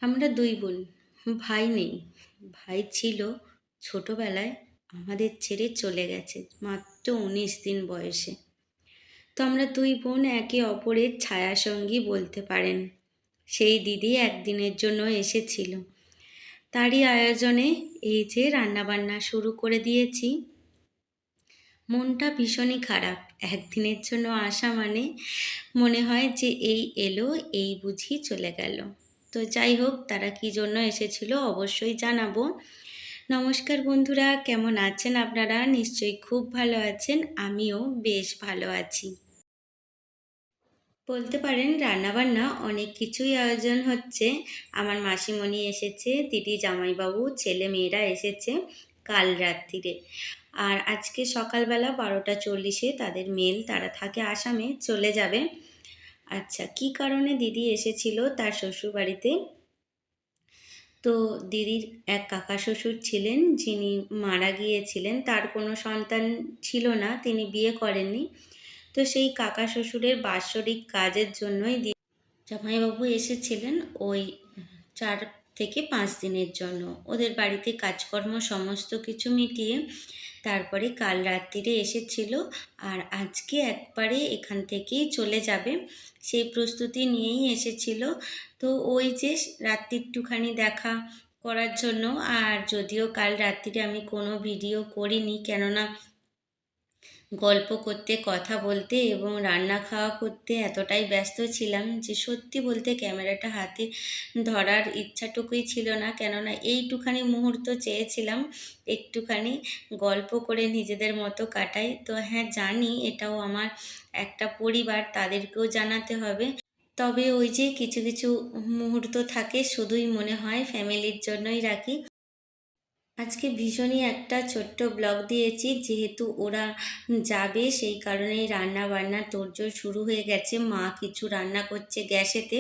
আমরা দুই বোন, ভাই নেই। ভাই ছিল, ছোটবেলায় আমাদের ছেড়ে চলে গেছে মাত্র ১৯ দিন বয়সে। তো আমরা দুই বোন একে অপরের ছায়াসঙ্গী বলতে পারেন। সেই দিদি একদিনের জন্য এসেছিল, তারই আয়োজনে এই যে রান্নাবান্না শুরু করে দিয়েছি। মনটা ভীষণই খারাপ, একদিনের জন্য আসা মানে মনে হয় যে এই এলো, এই বুঝি চলে গেল। তো যাই হোক, তারা কী জন্য এসেছিল অবশ্যই জানাবো। নমস্কার বন্ধুরা, কেমন আছেন আপনারা? নিশ্চয়ই খুব ভালো আছেন, আমিও বেশ ভালো আছি। বলতে পারেন রান্নাবান্না অনেক কিছুই আয়োজন হচ্ছে। আমার মাসিমণি এসেছে, দিদি, জামাইবাবু, ছেলে মেয়েরা এসেছে কাল রাত্রিরে। আর আজকে সকালবেলা 12টা 40-এ তাদের মেল, তারা থাকে আসামে, চলে যাবে। আচ্ছা, কী কারণে দিদি এসেছিল তার শ্বশুরবাড়িতে? তো দিদির এক কাকা শ্বশুর ছিলেন, যিনি মারা গিয়েছিলেন। তার কোনো সন্তান ছিল না, তিনি বিয়ে করেননি। তো সেই কাকা শ্বশুরের বাৎসরিক কাজের জন্যই জামাইবাবু এসেছিলেন ওই 4 থেকে 5 দিনের জন্য। ওদের বাড়িতে কাজকর্ম সমস্ত কিছু মিটিয়ে তারপরে কাল রাত্রিরে এসেছিল। আর আজকে একবারে এখান থেকেই চলে যাবে, সেই প্রস্তুতি নিয়েই এসেছিল। তো ওই যে রাত্রি একটুখানি দেখা করার জন্য। আর যদিও কাল রাত্রিরে আমি কোনো ভিডিও করিনি, কেননা গল্প করতে, কথা বলতে এবং রান্না খাওয়া করতে এতটাই ব্যস্ত ছিলাম যে সত্যি বলতে ক্যামেরাটা হাতে ধরার ইচ্ছাটুকুই ছিল না। কেননা এইটুখানি মুহূর্ত চেয়েছিলাম একটুখানি গল্প করে নিজেদের মতো কাটাই। তো হ্যাঁ, জানি এটাও আমার একটা পরিবার, তাদেরকেও জানাতে হবে। তবে ওই যে কিছু কিছু মুহূর্ত থাকে, শুধুই মনে হয় ফ্যামিলির জন্যই রাখি। আজকে ভীষণই একটা ছোট্ট ব্লগ দিয়েছি, যেহেতু ওরা যাবে সেই কারণেই রান্না বান্না তোড়জোড় শুরু হয়ে গেছে। মা কিছু রান্না করছে গ্যাসেতে,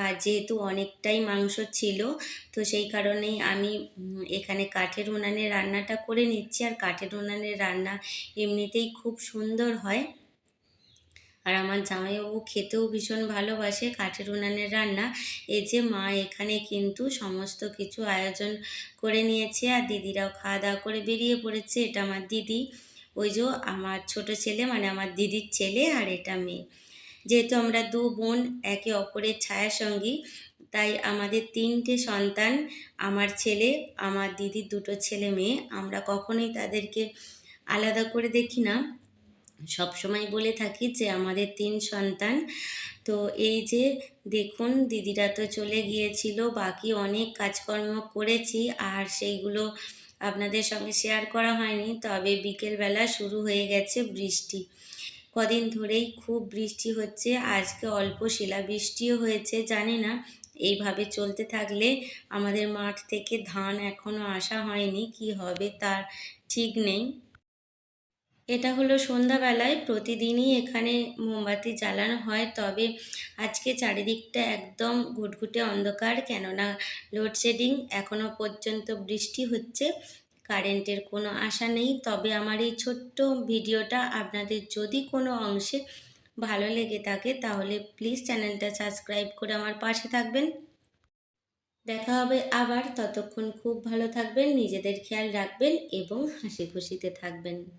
আর যেহেতু অনেকটাই মাংস ছিল, তো সেই কারণেই আমি এখানে কাঠের উনানে রান্নাটা করে নিচ্ছি। আর কাঠের উনানের রান্না এমনিতেই খুব সুন্দর হয়। আর আমার জামাইবাবু খেতেও ভীষণ ভালোবাসে কাঠের উনানের রান্না। এই যে মা এখানে কিন্তু সমস্ত কিছু আয়োজন করে নিয়েছে, আর দিদিরাও খাওয়া দাওয়া করে বেরিয়ে পড়েছে। এটা আমার দিদি, ওই যে আমার ছোট ছেলে, মানে আমার দিদির ছেলে, আর এটা মেয়ে। যেহেতু আমরা দু বোন একে অপরের ছায়াসঙ্গী, তাই আমাদের 3টে সন্তান, আমার ছেলে, আমার দিদির 2টো ছেলে মেয়ে। আমরা কখনোই তাদেরকে আলাদা করে দেখি না, সবসময় বলে থাকি যে আমাদের 3 সন্তান। তো এই যে দেখুন, দিদিরা তো চলে গিয়েছিল, বাকি অনেক কাজকর্ম করেছি আর সেইগুলো আপনাদের সঙ্গে শেয়ার করা হয়নি। তবে বিকেলবেলা শুরু হয়ে গেছে বৃষ্টি, কদিন ধরেই খুব বৃষ্টি হচ্ছে। আজকে অল্প শিলাবৃষ্টিও হয়েছে। জানি না এইভাবে চলতে থাকলে আমাদের মাঠ থেকে ধান এখনও আসা হয়নি, কি হবে তার ঠিক নেই। এটা হলো সন্ধ্যাবেলায়, প্রতিদিনই এখানে মোমবাতি জ্বালানো হয়। তবে আজকে চারিদিকটা একদম ঘুটঘুটে অন্ধকার, কেননা লোডশেডিং, এখনও পর্যন্ত বৃষ্টি হচ্ছে, কারেন্টের কোনো আশা নেই। তবে আমার এই ছোট্ট ভিডিওটা আপনাদের যদি কোনো অংশে ভালো লেগে থাকে, তাহলে প্লিজ চ্যানেলটা সাবস্ক্রাইব করে আমার পাশে থাকবেন। দেখা হবে আবার, ততক্ষণ খুব ভালো থাকবেন, নিজেদের খেয়াল রাখবেন এবং হাসি খুশিতে থাকবেন।